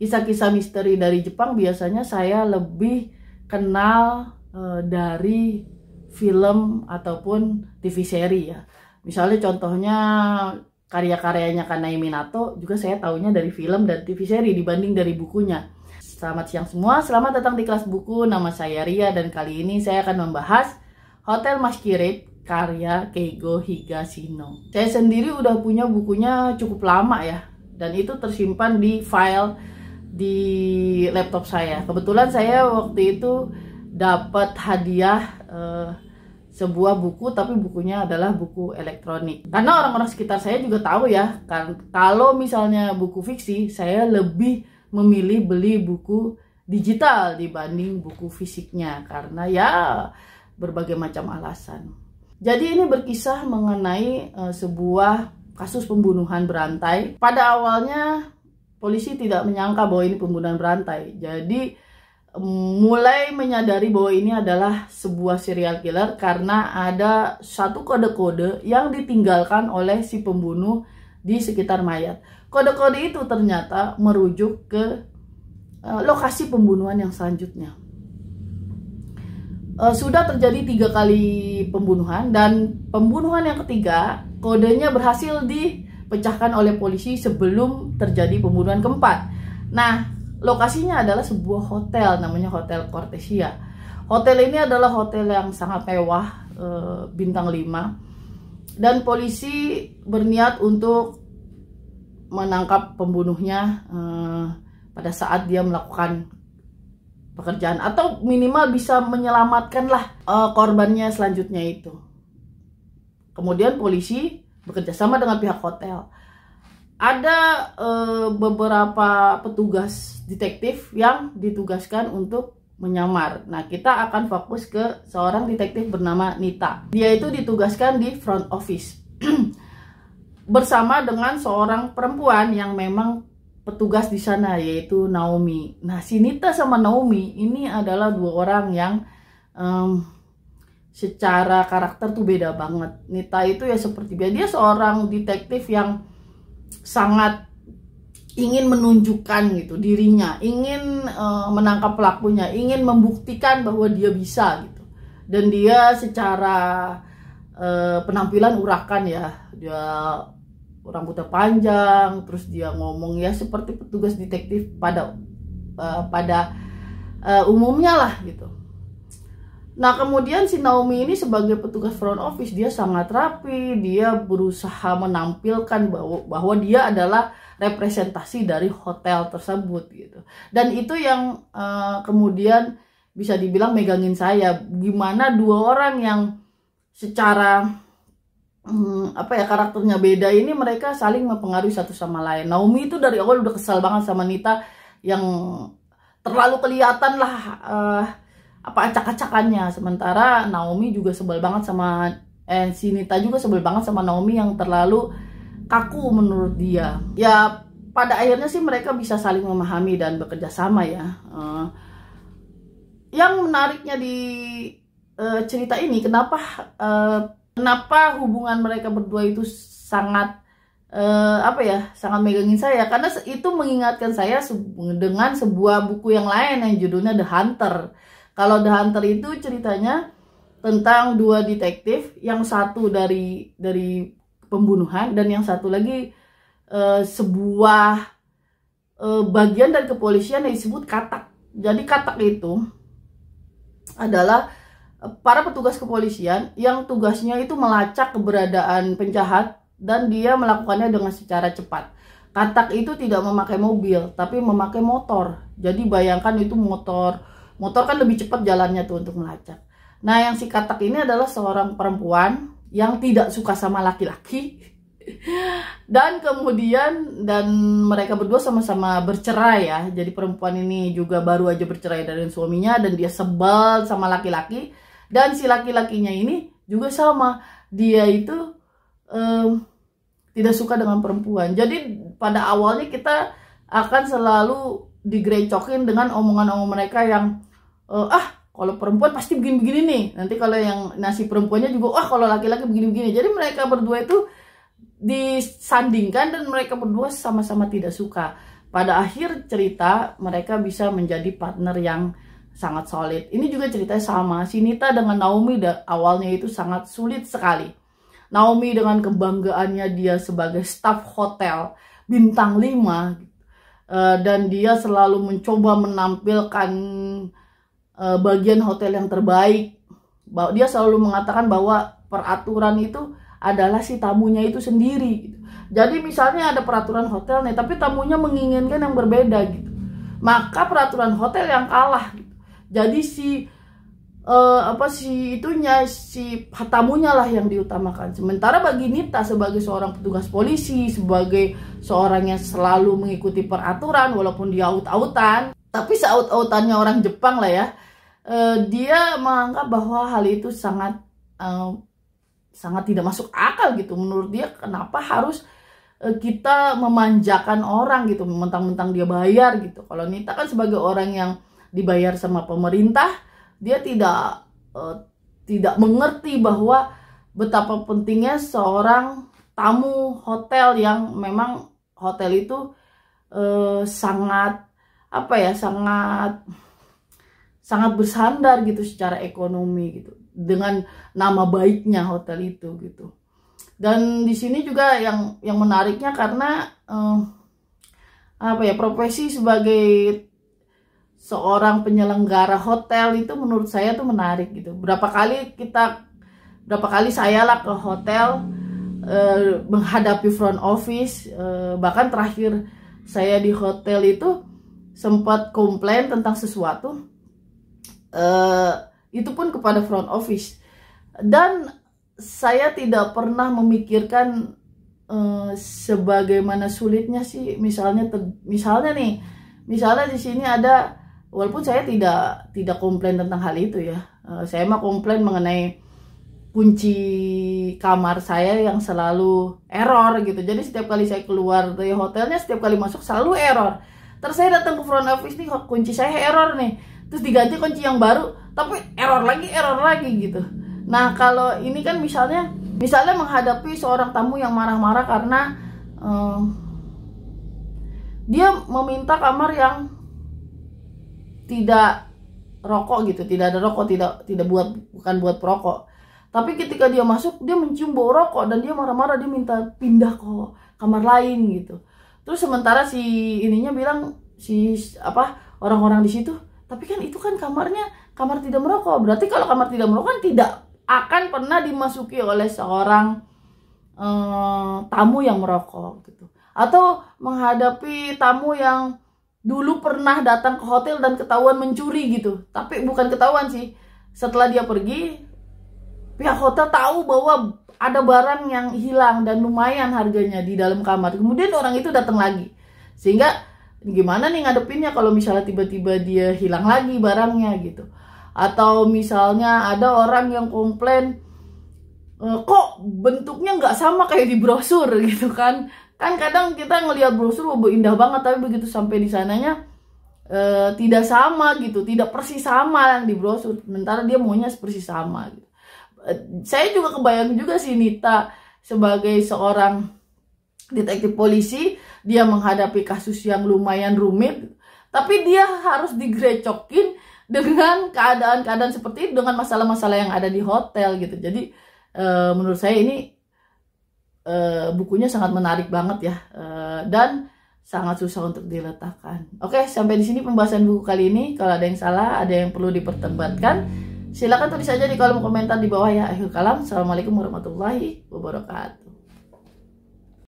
kisah-kisah misteri dari Jepang biasanya saya lebih kenal dari film ataupun TV seri ya. Misalnya contohnya karya-karyanya Kanai Minato juga saya tahunya dari film dan TV seri dibanding dari bukunya. Selamat siang semua, selamat datang di kelas buku. Nama saya Ria dan kali ini saya akan membahas Hotel Masquerade karya Keigo Higashino. Saya sendiri udah punya bukunya cukup lama ya, dan itu tersimpan di file di laptop saya. Kebetulan saya waktu itu dapat hadiah sebuah buku, tapi bukunya adalah buku elektronik. Karena orang-orang sekitar saya juga tahu ya, kan kalau misalnya buku fiksi, saya lebih memilih beli buku digital dibanding buku fisiknya karena ya berbagai macam alasan. Jadi ini berkisah mengenai sebuah kasus pembunuhan berantai. Pada awalnya polisi tidak menyangka bahwa ini pembunuhan berantai. Jadi mulai menyadari bahwa ini adalah sebuah serial killer karena ada satu kode-kode yang ditinggalkan oleh si pembunuh di sekitar mayat. Kode-kode itu ternyata merujuk ke lokasi pembunuhan yang selanjutnya. Sudah terjadi 3 kali pembunuhan, dan pembunuhan yang ketiga kodenya berhasil dipecahkan oleh polisi sebelum terjadi pembunuhan keempat. Nah, lokasinya adalah sebuah hotel, namanya Hotel Cortesia. Hotel ini adalah hotel yang sangat mewah, bintang 5, dan polisi berniat untuk menangkap pembunuhnya pada saat dia melakukan pekerjaan, atau minimal bisa menyelamatkanlah korbannya selanjutnya itu. Kemudian polisi bekerja sama dengan pihak hotel. Ada beberapa petugas detektif yang ditugaskan untuk menyamar. Nah, kita akan fokus ke seorang detektif bernama Nita. Dia itu ditugaskan di front office bersama dengan seorang perempuan yang memang petugas di sana, yaitu Naomi. Nah, si Nita sama Naomi ini adalah 2 orang yang secara karakter tuh beda banget. Nita itu ya seperti dia seorang detektif yang sangat ingin menunjukkan gitu dirinya, ingin menangkap pelakunya, ingin membuktikan bahwa dia bisa gitu. Dan dia secara penampilan urakan ya, dia rambutnya panjang, terus dia ngomong ya seperti petugas detektif pada umumnya lah gitu. Nah, kemudian si Naomi ini sebagai petugas front office, dia sangat rapi, dia berusaha menampilkan bahwa dia adalah representasi dari hotel tersebut gitu. Dan itu yang kemudian bisa dibilang megangin saya, gimana 2 orang yang secara karakternya beda ini mereka saling mempengaruhi satu sama lain. Naomi itu dari awal udah kesal banget sama Nita yang terlalu kelihatan lah acak-acakannya, sementara Naomi juga sebel banget sama si Nita juga sebel banget sama Naomi yang terlalu kaku menurut dia. Ya pada akhirnya sih mereka bisa saling memahami dan bekerja sama ya. Yang menariknya di cerita ini, kenapa hubungan mereka berdua itu sangat sangat megangin saya, karena itu mengingatkan saya dengan sebuah buku yang lain yang judulnya The Hunter. Kalau The Hunter itu ceritanya tentang 2 detektif, yang satu dari pembunuhan dan yang satu lagi sebuah bagian dari kepolisian yang disebut katak. Jadi katak itu adalah para petugas kepolisian yang tugasnya itu melacak keberadaan penjahat dan dia melakukannya dengan secara cepat. Katak itu tidak memakai mobil tapi memakai motor. Jadi bayangkan itu motor kan lebih cepat jalannya tuh untuk melacak. Nah, yang si katak ini adalah seorang perempuan yang tidak suka sama laki-laki. Dan kemudian mereka berdua sama-sama bercerai ya. Jadi perempuan ini juga baru aja bercerai dari suaminya dan dia sebel sama laki-laki. Dan si laki-lakinya ini juga sama. Dia itu tidak suka dengan perempuan. Jadi pada awalnya kita akan selalu digrecokin dengan omongan-omongan mereka yang kalau perempuan pasti begini-begini nih. Nanti kalau yang nasi perempuannya juga kalau laki-laki begini-begini. Jadi mereka berdua itu disandingkan dan mereka berdua sama-sama tidak suka. pada akhir cerita mereka bisa menjadi partner yang sangat solid. Ini juga ceritanya sama, si Nita dengan Naomi awalnya itu sangat sulit sekali. Naomi dengan kebanggaannya dia sebagai staf hotel bintang 5, dan dia selalu mencoba menampilkan bagian hotel yang terbaik. Dia selalu mengatakan bahwa peraturan itu adalah si tamunya itu sendiri gitu. Jadi misalnya ada peraturan hotel nih, tapi tamunya menginginkan yang berbeda gitu, maka peraturan hotel yang kalah gitu. Jadi si tamunya lah yang diutamakan. Sementara bagi Nita sebagai seorang petugas polisi, sebagai seorang yang selalu mengikuti peraturan walaupun dia aut-autan, tapi seaut-autannya orang Jepang lah ya, dia menganggap bahwa hal itu sangat tidak masuk akal gitu. Menurut dia, kenapa harus kita memanjakan orang gitu, mentang-mentang dia bayar gitu. Kalau Nita kan sebagai orang yang dibayar sama pemerintah, dia tidak mengerti bahwa betapa pentingnya seorang tamu hotel yang memang hotel itu sangat bersandar gitu secara ekonomi gitu, dengan nama baiknya hotel itu gitu. Dan di sini juga yang menariknya karena profesi sebagai seorang penyelenggara hotel itu menurut saya tuh menarik gitu. Berapa kali saya lah ke hotel menghadapi front office, bahkan terakhir saya di hotel itu sempat komplain tentang sesuatu, itu pun kepada front office, dan saya tidak pernah memikirkan sebagaimana sulitnya sih. Misalnya di sini ada, walaupun saya tidak komplain tentang hal itu ya, saya mah komplain mengenai kunci kamar saya yang selalu error gitu. Jadi setiap kali saya keluar dari hotelnya, setiap kali masuk selalu error. Terus saya datang ke front office nih, kunci saya error nih, terus diganti kunci yang baru, tapi error lagi gitu. Nah kalau ini kan misalnya menghadapi seorang tamu yang marah-marah karena dia meminta kamar yang tidak rokok gitu, tidak ada rokok, bukan buat perokok. Tapi ketika dia masuk, dia mencium bau rokok dan dia marah-marah, dia minta pindah ke kamar lain gitu. Terus sementara si ininya bilang, orang-orang di situ, tapi kan itu kan kamar tidak merokok. Berarti kalau kamar tidak merokok kan tidak akan pernah dimasuki oleh seorang tamu yang merokok gitu. Atau menghadapi tamu yang dulu pernah datang ke hotel dan ketahuan mencuri gitu. Tapi bukan ketahuan sih, setelah dia pergi, pihak hotel tahu bahwa ada barang yang hilang dan lumayan harganya di dalam kamar. Kemudian orang itu datang lagi. Sehingga gimana nih ngadepinnya kalau misalnya tiba-tiba dia hilang lagi barangnya gitu. Atau misalnya ada orang yang komplain, kok bentuknya nggak sama kayak di brosur gitu kan. Kan kadang kita ngelihat brosur indah banget, tapi begitu sampai di sananya tidak sama gitu, tidak persis sama yang di brosur. Sementara dia maunya persis sama gitu. Saya juga kebayang juga si Nita sebagai seorang detektif polisi, dia menghadapi kasus yang lumayan rumit, tapi dia harus digrecokin dengan keadaan-keadaan seperti itu, dengan masalah-masalah yang ada di hotel gitu. Jadi menurut saya ini bukunya sangat menarik banget ya, dan sangat susah untuk diletakkan. Oke, sampai di sini pembahasan buku kali ini. Kalau ada yang salah, ada yang perlu diperdebatkan, silakan tulis saja di kolom komentar di bawah ya. Akhir kalam, assalamualaikum warahmatullahi wabarakatuh.